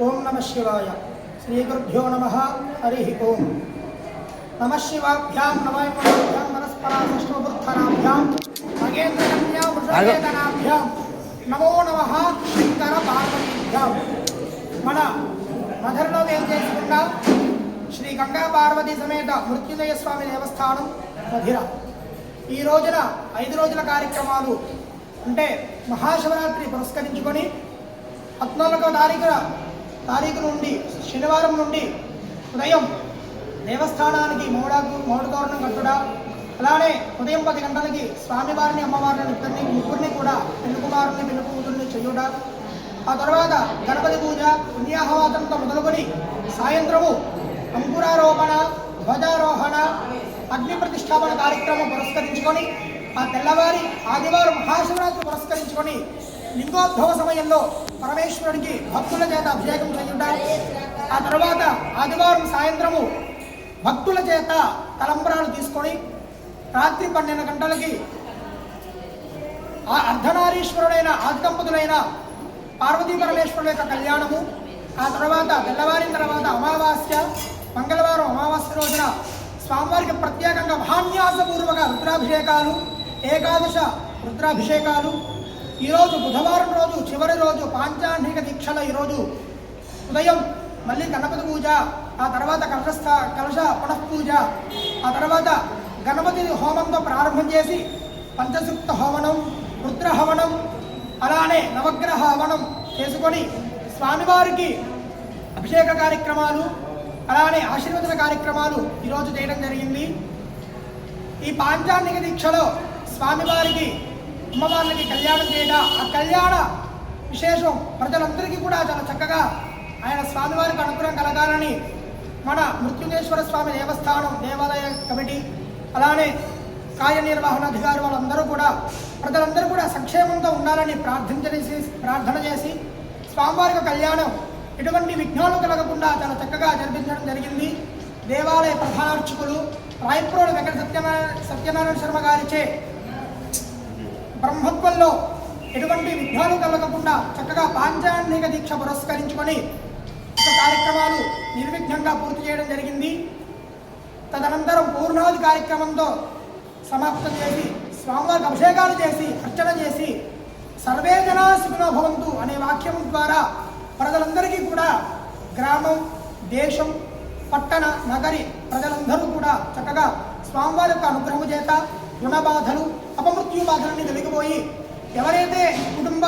ఓం నమః శివాయ. శ్రీ గురుభ్యో నమః. హరి ఓం. నమః శివాభ్యాం నమః మనస్పరాశ్వబుద్ధనాభ్యాం మగేంద్రకన్యా వృషవేదనాభ్యాం నమో నమః శంకర పార్వతీభ్యాం. మన మధురలో ఏం చేసుకున్న శ్రీ గంగా పార్వతీ సమేత మృత్యుంజయ స్వామి దేవస్థానం మధిర. ఈ రోజున 5 రోజుల కార్యక్రమాలు అంటే మహాశివరాత్రి పురస్కరించుకొని 14వ తారీఖు నుండి శనివారం నుండి ఉదయం దేవస్థానానికి మౌడు తోరణం కట్టుట, అలానే ఉదయం 10 గంటలకి స్వామివారిని అమ్మవారిని ముగ్గురిని కూడా పెళ్లి కుమారుని పెళ్లి కూతుర్ని చేయుట, ఆ తర్వాత గణపతి పూజ పుణ్యాహవాచనంతో మొదలుకొని సాయంత్రము అంకురారోపణ, ధ్వజారోహణ, అగ్ని ప్రతిష్టాపన కార్యక్రమం పురస్కరించుకొని ఆ తెల్లవారి ఆదివారం మహాశివరాత్రి పురస్కరించుకొని లింగోద్భవ సమయంలో పరమేశ్వరుడికి భక్తుల చేత అభిషేకం చేయుట, ఆ తర్వాత ఆదివారం సాయంత్రము భక్తుల చేత తలంబరాలు తీసుకొని రాత్రి 12 గంటలకి ఆ అర్ధనారీశ్వరుడైన ఆదిదంపతులైన పార్వతీ పరమేశ్వరుల యొక్క కళ్యాణము, ఆ తర్వాత తెల్లవారిన తర్వాత అమావాస్య, మంగళవారం అమావాస్య రోజున స్వామివారికి ప్రత్యేకంగా మహాన్యాసపూర్వక రుద్రాభిషేకాలు, ఏకాదశ రుద్రాభిషేకాలు. ఈరోజు బుధవారం రోజు చివరి రోజు పాంచాండిక దీక్షల ఈరోజు ఉదయం మళ్ళీ గణపతి పూజ, ఆ తర్వాత కలశ పునఃపూజ, ఆ తర్వాత గణపతి హోమంతో ప్రారంభం చేసి పంచసూక్త హవనం, రుద్ర హవనం, అలానే నవగ్రహ హవనం చేసుకొని స్వామివారికి అభిషేక కార్యక్రమాలు, అలానే ఆశీర్వచన కార్యక్రమాలు ఈరోజు చేయడం జరిగింది. ఈ పాంచాండిక దీక్షలో స్వామివారికి అమ్మవారికి కళ్యాణం చేయడం, ఆ కళ్యాణ విశేషం ప్రజలందరికీ కూడా చాలా చక్కగా ఆయన స్వామివారికి అనుగ్రహం కలగాలని మన మృత్యుంజయేశ్వర స్వామి దేవస్థానం దేవాలయ కమిటీ, అలానే కార్యనిర్వహణాధికారి వాళ్ళందరూ కూడా ప్రజలందరూ కూడా సంక్షేమంతో ఉండాలని ప్రార్థన చేసి స్వామివారికి కళ్యాణం ఎటువంటి విఘ్నాలు కలగకుండా చాలా చక్కగా జరిపించడం జరిగింది. దేవాలయ ప్రధానార్చకులు రాయప్రోలు వెంకట సత్యనారాయణ శర్మ గారిచే బ్రహ్మత్వంలో ఎటువంటి విఘ్నాలు కలగకుండా చక్కగా పాంచాండిక దీక్ష పురస్కరించుకొని కార్యక్రమాలు నిర్విఘ్నంగా పూర్తి చేయడం జరిగింది. తదనంతరం పూర్ణావధి కార్యక్రమంతో సమాప్తం చేసి స్వామివారికి అభిషేకాలు చేసి అర్చన చేసి సర్వే జనా సుఖినో భవంతు అనే వాక్యం ద్వారా ప్రజలందరికీ కూడా గ్రామం, దేశం, పట్టణ, నగరి ప్రజలందరూ కూడా చక్కగా స్వామివారి యొక్క అనుగ్రహము చేత రుణబాధలు, అపమృత్యు బాధలన్నీ తొలగిపోయి ఎవరైతే కుటుంబ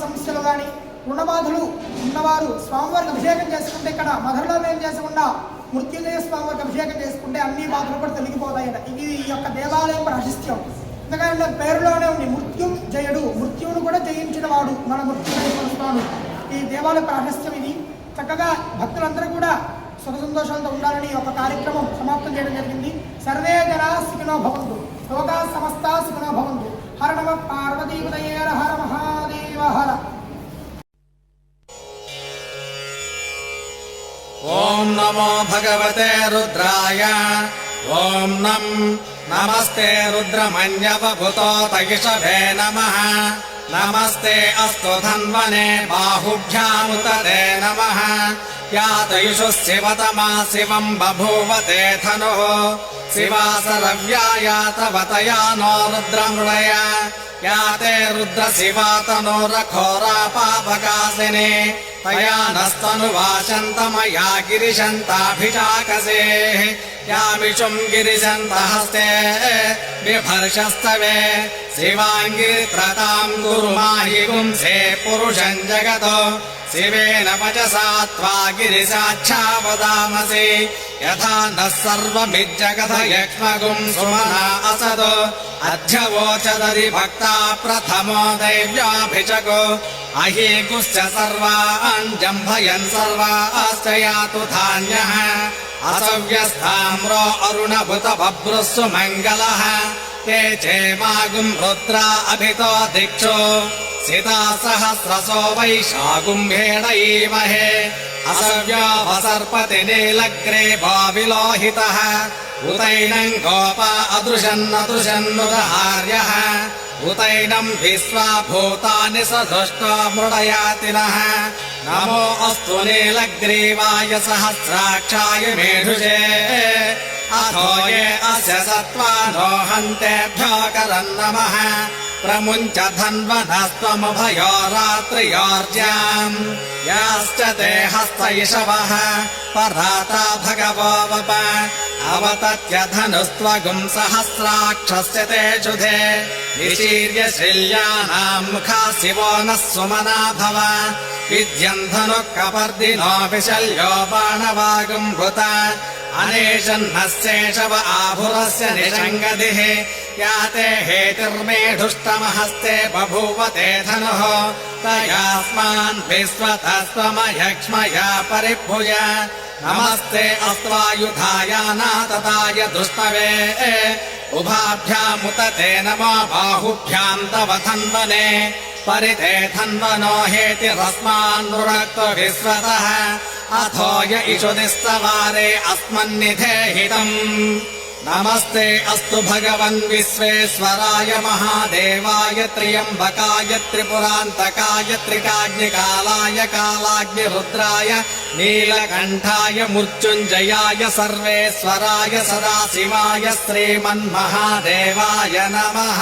సమస్యలు కానీ రుణబాధలు ఉన్నవారు స్వామివారికి అభిషేకం చేసుకుంటే, ఇక్కడ మధురలో ఏం చేసుకున్నా మృత్యుంజయ స్వామివారికి అభిషేకం చేసుకుంటే అన్ని బాధలు కూడా తొలగిపోతాయట. ఇది ఈ యొక్క దేవాలయం రహస్యం. ఎందుకంటే పేరులోనే ఉంది మృత్యుంజయుడు, మృత్యువును కూడా జయించిన వాడు మన మృత్యుంజయ స్వామి. ఈ దేవాలయ రహస్యం ఇది. చక్కగా భక్తులందరూ కూడా సుఖ సంతోషాలతో ఉండాలని ఒక కార్యక్రమం సమాప్తం చేయడం జరిగింది. సర్వే జనా సుఖినో భవంతు, లోకా సమస్తా సుఖినో భవంతు. హర నమ పార్వతీపతయే హర మహాదేవ హర. ఓం నమో భగవతే రుద్రాయ. ఓం నమస్తే రుద్రమన్యవభుతోతయిషభే నమః. నమస్తే అస్తు ధన్వనే బాహుభ్యాముతతే నమః. యాతయుషు శివతమా శివం బభూవతే ధనుః. శివాసరవ్యాయ తవతయా నో రుద్రమృళయ. యాతే రుద్ర శివాతనోరఘోరా పాపకాసిని. తయా నస్తనువాచంతమయా గిరిశంతాభిషాకసే. యామిషుం గిరిశంతహస్తే బిభర్షస్తవే. శివాంగి ప్రతాం గురుమాహి గుంసే పురుషం జగతో. శివేన వచసా త్వా గిరిశాచ్ఛావదామసి. యథా నః సర్వమిజ్జగత యక్ష్మగుం సుమనా అసదో. అధ్యవోచదరి భక్తా ప్రథమో దైవ్యాభిషకో. అహీగుశ్చ సర్వాన్ జంభయన్ సర్వాశ్చ యాతు ధాన్యః. అసవ్యస్థామ్రో అరుణభుత బభ్రుస్సు మంగళః. ते चेमागुं रुद्रा अभितो दिक्षो. सिता सहस्रसो वैशागुम्भेणैमहे. असव्योपसर्पति नीलग्रे भाविलोहितः. उतैनं गोपा अदृशन्नदृशन्नुदहार्यः. उतैनं विश्वा भूतानि सधुष्टो मृडयाति नः. नमो अस्तु नीलग्रीवाय सहस्राक्षाय मेढुषे अथो ये अस्य सत्त्वानो हन्तेभ्यो करन् नमः प्रमुञ्च धन्वनस्त्वमुभयो रात्रियोर्ज्याम् याश्च ते हस्त इषवः पराता भगवो वप अवतत्य धनुस्त्वगुं सहस्राक्षस्य ते शुधे निशीर्य शल्यानाम् मुखा शिवो नः सुमना भव विद्यम् धनुः कपर्दिनो विशल्यो बाणवागुम् भृत अनेशन्नस्येषव आभुरस्य निषङ्गदिः याते हेतिर्मेढुष्टमहस्ते बभूवते धनुः तयास्मान् विश्वतस्त्वमयक्ष्मया परिभुज नमस्ते अस्त्वायुधायानातताय दुष्टवे उभाभ्यामुत ते नमो बाहुभ्याम् तव धन्वने परिते धन्वनो हेतिरस्मान् नृक्तो विश्वतः अथो य इषुदिस्तवारे अस्मन्निधेहितम् नमस्ते अस्तु भगवन् विश्वेश्वराय महादेवाय त्र्यम्बकाय त्रिपुरान्तकाय त्रिकाग्निकालाय कालाग्निरुद्राय नीलकण्ठाय मृत्युञ्जयाय सर्वेश्वराय सदाशिवाय श्रीमन्महादेवाय नमः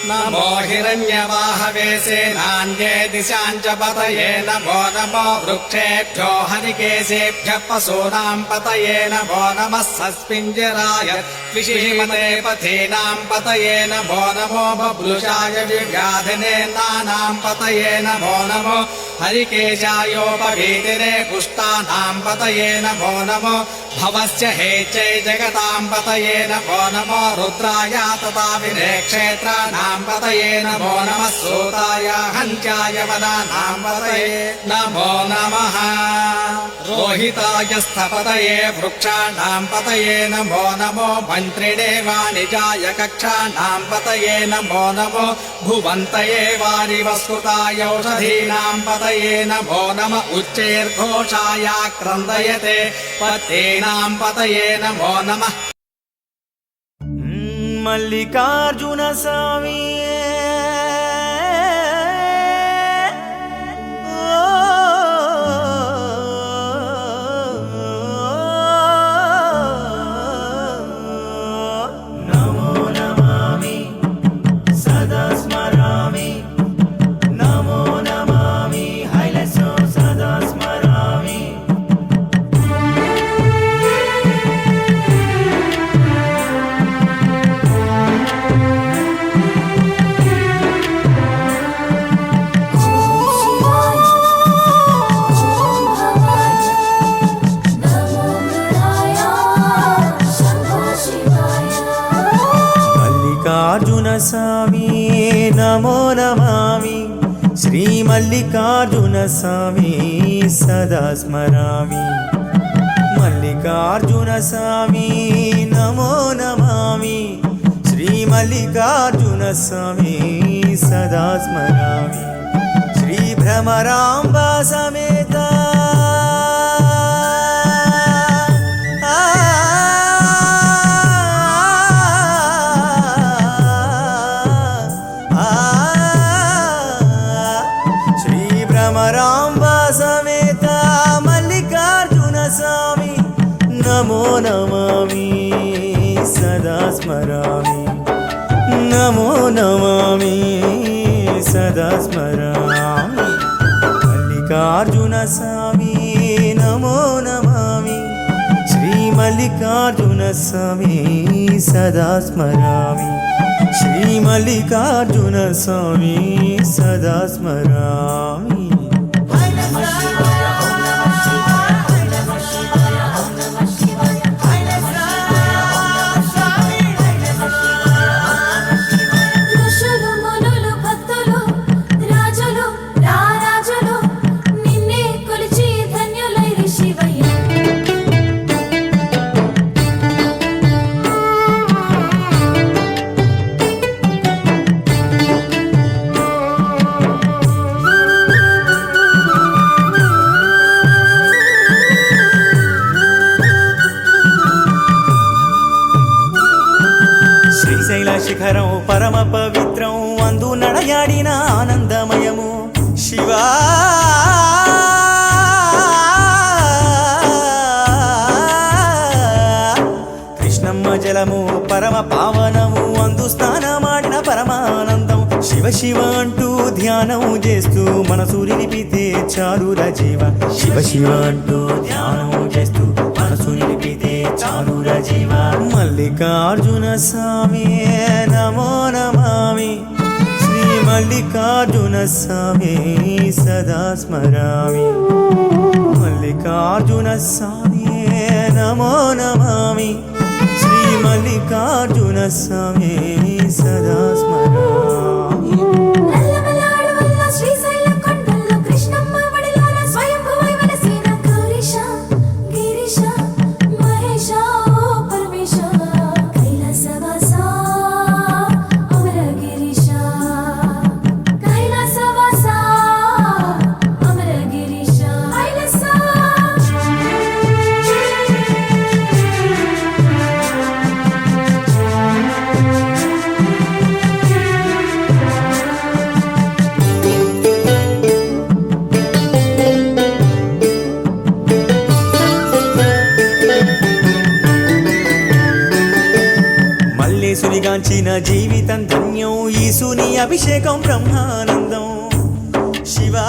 नमो हिरण्यवाहवे सेनान्ये दिशाञ्च पतये नमो नमो वृक्षेभ्यो हरिकेशेभ्यः पशूनाम् पतये नमो नमः सस्मिञ्जराय विषीमते पथीनाम् पतये नमो नमो बभ्रुषाय व्याधिने नानाम् पतये नमो नमो हरिकेशायोपवीतिरे पुष्टानाम् पतये नमो नमो भवस्य हेचै जगताम् पतये नमो नमो रुद्राय तथा विरेक्षेत्राणाम् पतये नमो नमः सूताय हन्त्याय वदानाम् पतये नमो नमः रोहिताय स्थपतये वृक्षाणाम् पतये नमो नमो मन्त्रिणे वाणिजाय कक्षाणाम् पतये नमो नमो भुवन्तये वारिवस्कृताय औषधीनाम् पतये नमो नम उच्चैर्घोषाय क्रन्दयते पतेनाम् पतये नमो नमः मल्लिकार्जुन स्वामी नमो नमामि सदा स्मरामि नमो नमामि हैलसो सदा स्मरामि मल्लिकार्जुन स्वामी नमो नमामि श्री मल्लिकार्जुन स्वामी सदा स्मरामि मल्लिकार्जुन स्वामी नमो नमामि श्री मल्लिकार्जुन स्वामी सदा स्मरामि श्री भ्रमराम्बा समेत भ्रमराम्बा समेत मल्लिकार्जुन स्वामी नमो नमामि सदा स्मरामि नमो नमामि सदा स्मरामि मल्लिकार्जुन स्वामी नमो नमामि श्री मल्लिकार्जुन स्वामी सदा स्मरामि श्री मल्लिकार्जुन स्वामी सदा स्मरामि ఋషులు మునులు భక్తులు రాజులు రారాజులు నిన్నే కొలిచి ధన్యులైరి శివయ్య శ్రీశైల శిఖరం పరమ పవిత్రం అందు నడయాడిన ఆనందమయము శివా శివ అంటూ ధ్యానం చేస్తూ మనసు నిలిపితే చాలురా జీవ శివ శివ అంటూ ధ్యానం చేస్తూ మనసు నిలిపితే చాలురా జీవ మల్లికార్జున స్వామి నమో నమామి శ్రీ మల్లికార్జున స్వామి సదా స్మరామి మల్లికార్జున స్వామి నమో నమామి శ్రీ మల్లికార్జున స్వామి సదా స్మరామి నల్లమలాడు వల్ల శ్రీశైలం కొండల్లో కృష్ణమ్మ వడిలోన స్వయంభువై వెలసిన గౌరీశ గిరీశ మహేశ ఓ పరమేశ కైలాసవాస అమర గిరీశ కైలాసవాస అమర గిరీశ కైలాస మల్లేశునిగాంచిన జీవితం ధన్యం ఈశుని అభిషేకం బ్రహ్మానందం శివా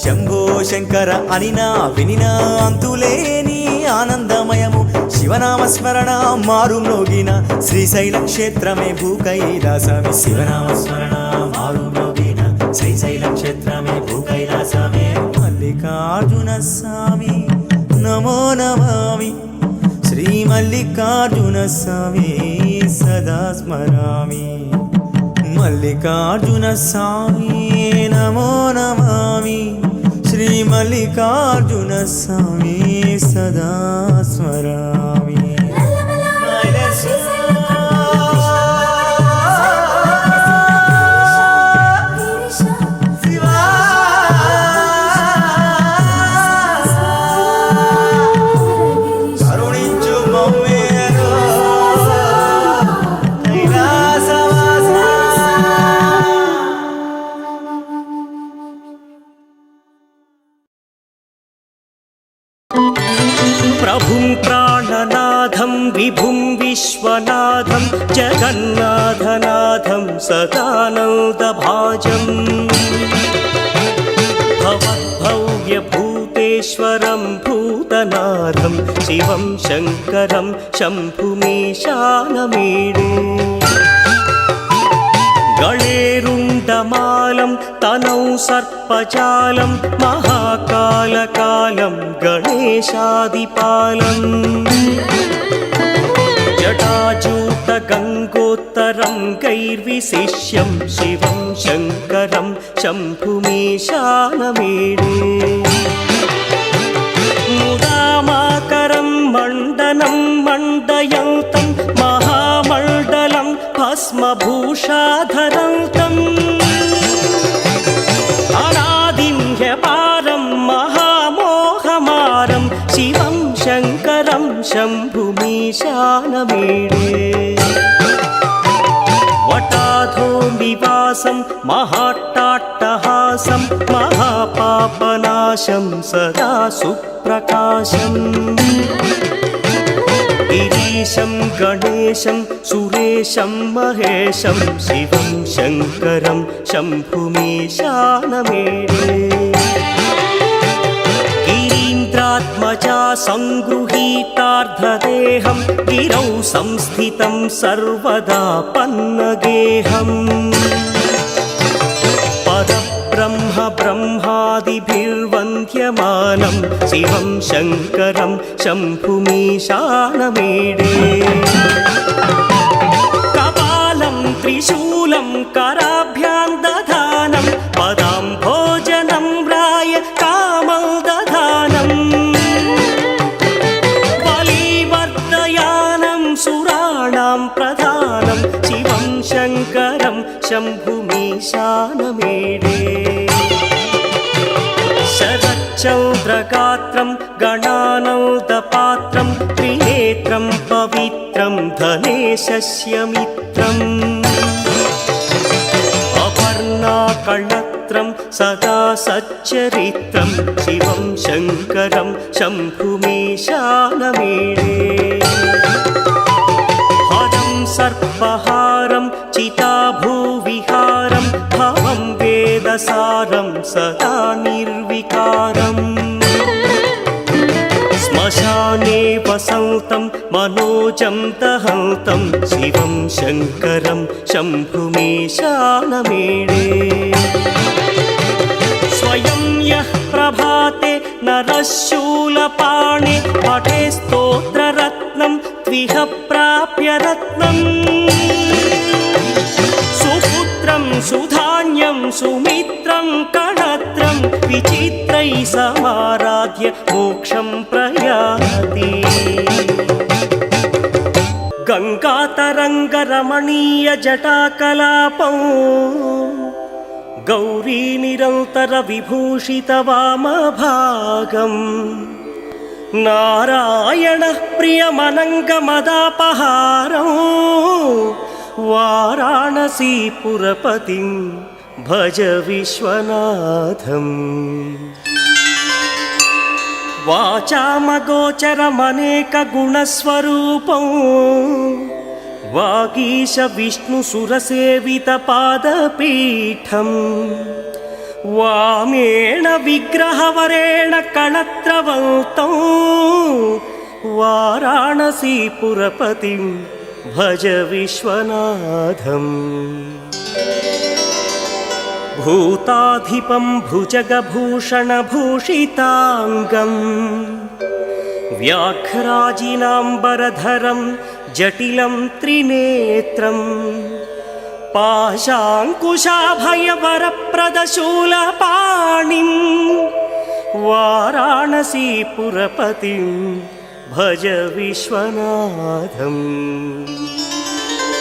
శంభో శంకర అనినా వినినా అంతులేని ఆనందమయము శివనామస్మరణ మారుమ్రోగిన శ్రీశైల క్షేత్రమే భూకైలాసమే శివనామస్మరణ మారుమ్రోగిన శ్రీశైల క్షేత్రమే భూకైలాసమే మల్లికార్జున స్వామి నమో నమామి శ్రీ మల్లికార్జున స్వామి సదా స్మరామి మల్లికార్జున స్వామి నమో నమామి శ్రీ మల్లికార్జున స్వామి సదా స్మరామి నల్లమలాడు శ్రీశైలం కొండల్లో గిరీశ శివా కరుణించు మమ్మేను కైలాసవాస ప్రభుం ప్రాణనాథం విభుం విశ్వనాథం జగన్నాథనాథం సదానందభాజం భవద్భవ్యభూతేశ్వరం భూతనాథం శివం శంకరం శంభుమీశానమీడే గళేరుండమాలం తనౌ సర్పజాలం మహాకాలకాలం గణేశాదిపాలం జటాజూట గంగోత్తరం గైర్విశిష్యం శివం శంకరం శంభుమీశానమీడే ముదామాకరం మండనం మండయంతం మహామండలం భస్మభూషాధరంతం అనాదిం హ్యపారం మహామోహమారం శివం శంకరం శంభుమీశానమీడే వటాధో నివాసం మహాట్టాట్టహాసం మహాపాపనాశం సదా సుప్రకాశం గిరీశం గణేశం సురేశం మహేశం శివం శంకరం శంభుమీశానమీడే గిరీంద్రాత్మజా సంగృహీతార్ధదేహం గిరౌ సంస్థితం సర్వదా పన్నగేహం పరబ్రహ్మ బ్రహ్మాదిభిర్వంద్యమానం శివం శంకరం శంభుమీశానమీడే కపాలం త్రిశూలం కరాభ్యాం దధానం పదాం భోజనం రాయ కామం దధానం బలివర్ధయానం సురాణాం ప్రధానం శివం శంకరం శంభుమీశానమీడే శరచ్చంద్రగాత్రం గణానౌదపాత్రం త్రినేత్రం పవిత్రం ధనేశస్య మిత్రం అపర్ణాకళత్ర कणत्रं सदा सच्चरित्रं शिवं शङ्करं शम्भुमीशानमीडे हरं सर्पहारं चिताभूविहारं भवं वेदसारं सदा निर्विकारम् श्मशाने वसन्तं मनोजं दहन्तं शिवं शङ्करं शम्भुमीशानमीडे स्वयं यः प्रभाते नरः शूलपाणे पठे स्तोत्ररत्नं त्विह प्राप्य रत्नम् सुपुत्रं सुधान्यं सुमित्रं कणत्रं विचित्रैः समाराध्य मोक्षं प्रयाति गङ्गातरङ्गरमणीयजटाकलापं गौरीनिरन्तरविभूषितवामभागम् नारायणः प्रियमनङ्गमदापहारं वाराणसीपुरपतिं भज विश्वनाथम् वाचामगोचरमनेकगुणस्वरूपं वागीश विष्णुसुरसेवितपादपीठम् वामेण विग्रहवरेण कणत्रवन्तं वाराणसीपुरपतिं भज विश्वनाथम् भूताधिपं भुजगभूषणभूषिताङ्गं व्याघ्राजिनाम्बरधरं जटिलं त्रिनेत्रम् पाशाङ्कुशाभयवरप्रदशूलपाणिं वाराणसीपुरपतिं भज विश्वनाथम्